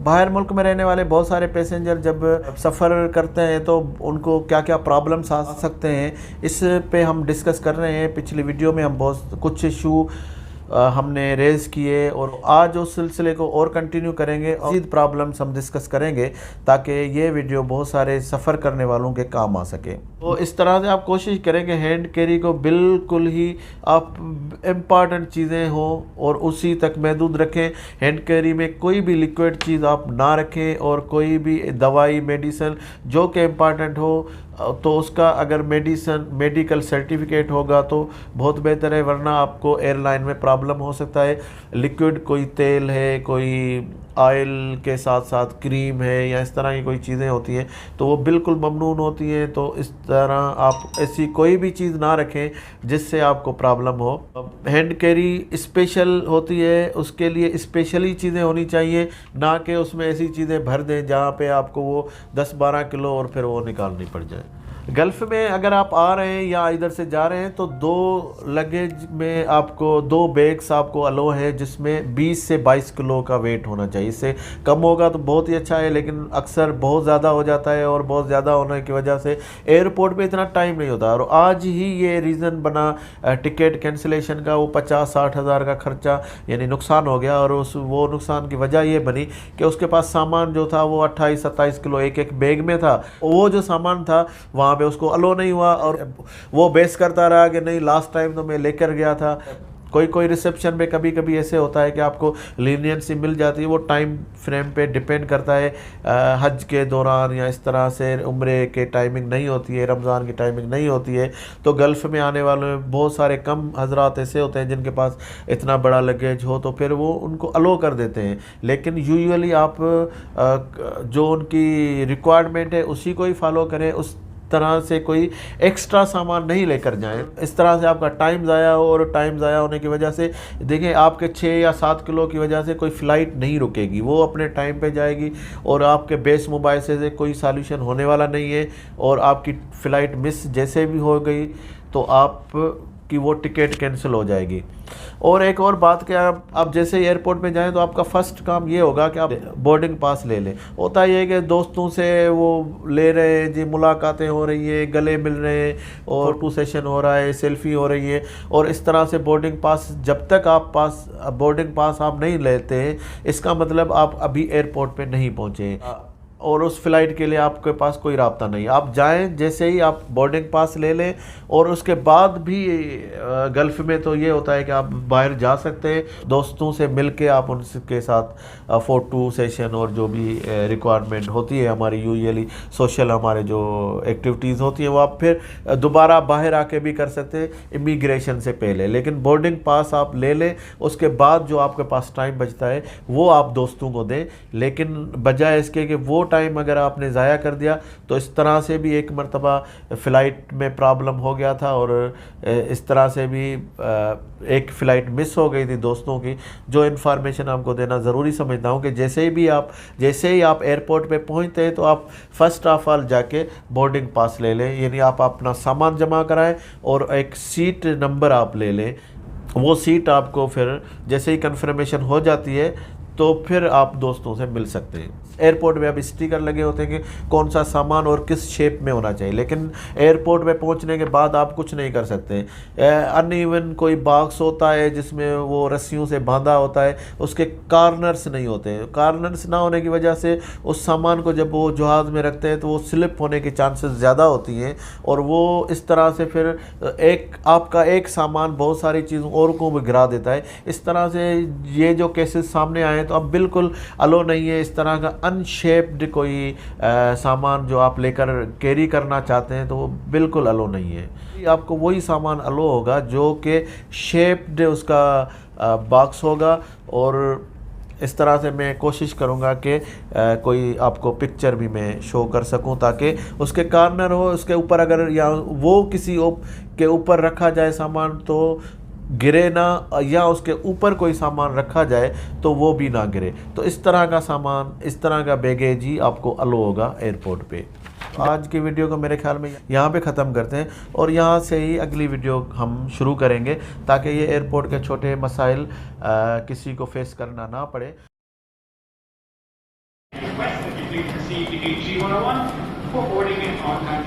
बाहर मुल्क में रहने वाले बहुत सारे पैसेंजर जब सफ़र करते हैं तो उनको क्या क्या प्रॉब्लम्स आ सकते हैं, इस पे हम डिस्कस कर रहे हैं। पिछली वीडियो में हम बहुत कुछ इशू हमने रेज़ किए और आज उस सिलसिले को और कंटिन्यू करेंगे। मज़ीद प्रॉब्लम्स हम डिस्कस करेंगे ताकि ये वीडियो बहुत सारे सफ़र करने वालों के काम आ सके। तो इस तरह से आप कोशिश करें कि हैंड कैरी को बिल्कुल ही आप इम्पॉर्टेंट चीज़ें हो और उसी तक महदूद रखें। हैंड कैरी में कोई भी लिक्विड चीज़ आप ना रखें और कोई भी दवाई मेडिसिन जो कि इम्पॉर्टेंट हो तो उसका अगर मेडिकल सर्टिफिकेट होगा तो बहुत बेहतर है, वरना आपको एयरलाइन में प्रॉब्लम हो सकता है। लिक्विड कोई तेल है, कोई ऑयल के साथ साथ क्रीम है या इस तरह की कोई चीज़ें होती हैं तो वो बिल्कुल ममनून होती हैं। तो इस तरह आप ऐसी कोई भी चीज़ ना रखें जिससे आपको प्रॉब्लम हो। हैंड कैरी स्पेशल होती है, उसके लिए स्पेशली चीज़ें होनी चाहिए, ना कि उसमें ऐसी चीज़ें भर दें जहाँ पे आपको वो 10-12 किलो और फिर वो निकालनी पड़ जाए। गल्फ़ में अगर आप आ रहे हैं या इधर से जा रहे हैं तो 2 लगेज में आपको 2 बैग्स आपको अलो है जिसमें 20 से 22 किलो का वेट होना चाहिए। इससे कम होगा तो बहुत ही अच्छा है, लेकिन अक्सर बहुत ज़्यादा हो जाता है और बहुत ज़्यादा होने की वजह से एयरपोर्ट पे इतना टाइम नहीं होता। और आज ही ये रीज़न बना टिकट कैंसिलेशन का, वो 50-60 हज़ार का खर्चा यानी नुकसान हो गया। और वो नुकसान की वजह ये बनी कि उसके पास सामान जो था वो 28-27 किलो एक बैग में था। वो जो सामान था वहाँ पे उसको अलो नहीं हुआ और वो बेस करता रहा कि नहीं लास्ट टाइम तो मैं लेकर गया था। कोई रिसेप्शन में कभी कभी ऐसे होता है कि आपको लीनियंसी मिल जाती है, वो टाइम फ्रेम पे डिपेंड करता है। हज के दौरान या इस तरह से उम्रे के टाइमिंग नहीं होती है, रमज़ान की टाइमिंग नहीं होती है। तो गल्फ़ में आने वालों में बहुत सारे कम हजरात ऐसे होते हैं जिनके पास इतना बड़ा लगेज हो तो फिर वो उनको अलो कर देते हैं। लेकिन यूजुअली आप जो उनकी रिक्वायरमेंट है उसी को ही फॉलो करें, उस तरह से कोई एक्स्ट्रा सामान नहीं लेकर जाएं। इस तरह से आपका टाइम ज़ाया हो और टाइम ज़ाया होने की वजह से देखें आपके 6 या 7 किलो की वजह से कोई फ़्लाइट नहीं रुकेगी, वो अपने टाइम पे जाएगी और आपके बेस मोबाइल से कोई सॉल्यूशन होने वाला नहीं है। और आपकी फ़्लाइट मिस जैसे भी हो गई तो आप कि वो टिकट कैंसिल हो जाएगी। और एक और बात कि आप जैसे एयरपोर्ट में जाएं तो आपका फ़र्स्ट काम ये होगा कि आप बोर्डिंग पास ले लें। होता ये है कि दोस्तों से वो ले रहे हैं जी, मुलाकातें हो रही है, गले मिल रहे हैं और फोटो सेशन हो रहा है, सेल्फी हो रही है और इस तरह से बोर्डिंग पास जब तक आप बोर्डिंग पास आप नहीं लेते हैं इसका मतलब आप अभी एयरपोर्ट पे नहीं पहुँचे और उस फ़्लाइट के लिए आपके पास कोई राब्ता नहीं। आप जाएं जैसे ही आप बोर्डिंग पास ले लें और उसके बाद भी गल्फ़ में तो ये होता है कि आप बाहर जा सकते हैं, दोस्तों से मिल के आप उनके साथ फ़ोटो सेशन और जो भी रिक्वायरमेंट होती है हमारी यूजुअली सोशल हमारे जो एक्टिविटीज़ होती हैं वो आप फिर दोबारा बाहर आके भी कर सकते हैं इमिग्रेशन से पहले। लेकिन बोर्डिंग पास आप ले लें, उसके बाद जो आपके पास टाइम बचता है वो आप दोस्तों को दें। लेकिन बजाय इसके कि वो टाइम अगर आपने ज़ाया कर दिया तो इस तरह से भी एक मरतबा फ़्लाइट में प्रॉब्लम हो गया था और इस तरह से भी एक फ़्लाइट मिस हो गई थी दोस्तों की। जो इन्फॉर्मेशन आपको देना ज़रूरी समझता हूँ कि जैसे ही आप एयरपोर्ट पे पहुँचते हैं तो आप फ़र्स्ट ऑफ ऑल जाके बोर्डिंग पास ले लें, यानी आप अपना सामान जमा कराएं और एक सीट नंबर आप ले लें। वो सीट आपको फिर जैसे ही कन्फर्मेशन हो जाती है तो फिर आप दोस्तों से मिल सकते हैं। एयरपोर्ट में अब स्टिकर लगे होते हैं कि कौन सा सामान और किस शेप में होना चाहिए, लेकिन एयरपोर्ट में पहुंचने के बाद आप कुछ नहीं कर सकते। अनइवन कोई बॉक्स होता है जिसमें वो रस्सियों से बांधा होता है, उसके कार्नर्स नहीं होते हैं। कार्नर्स ना होने की वजह से उस सामान को जब वो जहाज़ में रखते हैं तो वो स्लिप होने की चांसेस ज़्यादा होती हैं और वो इस तरह से फिर आपका एक सामान बहुत सारी चीज़ों और को भी गिरा देता है। इस तरह से ये जो केसेस सामने आए तो अब बिल्कुल अलो नहीं है इस तरह का अनशेप्ड कोई सामान जो आप लेकर कैरी करना चाहते हैं तो वो बिल्कुल अलो नहीं है। आपको वही सामान अलो होगा जो कि शेप्ड उसका बॉक्स होगा। और इस तरह से मैं कोशिश करूँगा कि कोई आपको पिक्चर भी मैं शो कर सकूँ ताकि उसके कार्नर हो, उसके ऊपर अगर या वो किसी के ऊपर रखा जाए सामान तो गिरे ना, या उसके ऊपर कोई सामान रखा जाए तो वो भी ना गिरे। तो इस तरह का सामान, इस तरह का बैगेज ही आपको अलो होगा एयरपोर्ट पे। आज की वीडियो को मेरे ख्याल में यहाँ पे ख़त्म करते हैं और यहाँ से ही अगली वीडियो हम शुरू करेंगे ताकि ये एयरपोर्ट के छोटे मसाइल किसी को फेस करना ना पड़े। please proceed to gate G101 for boarding and on-time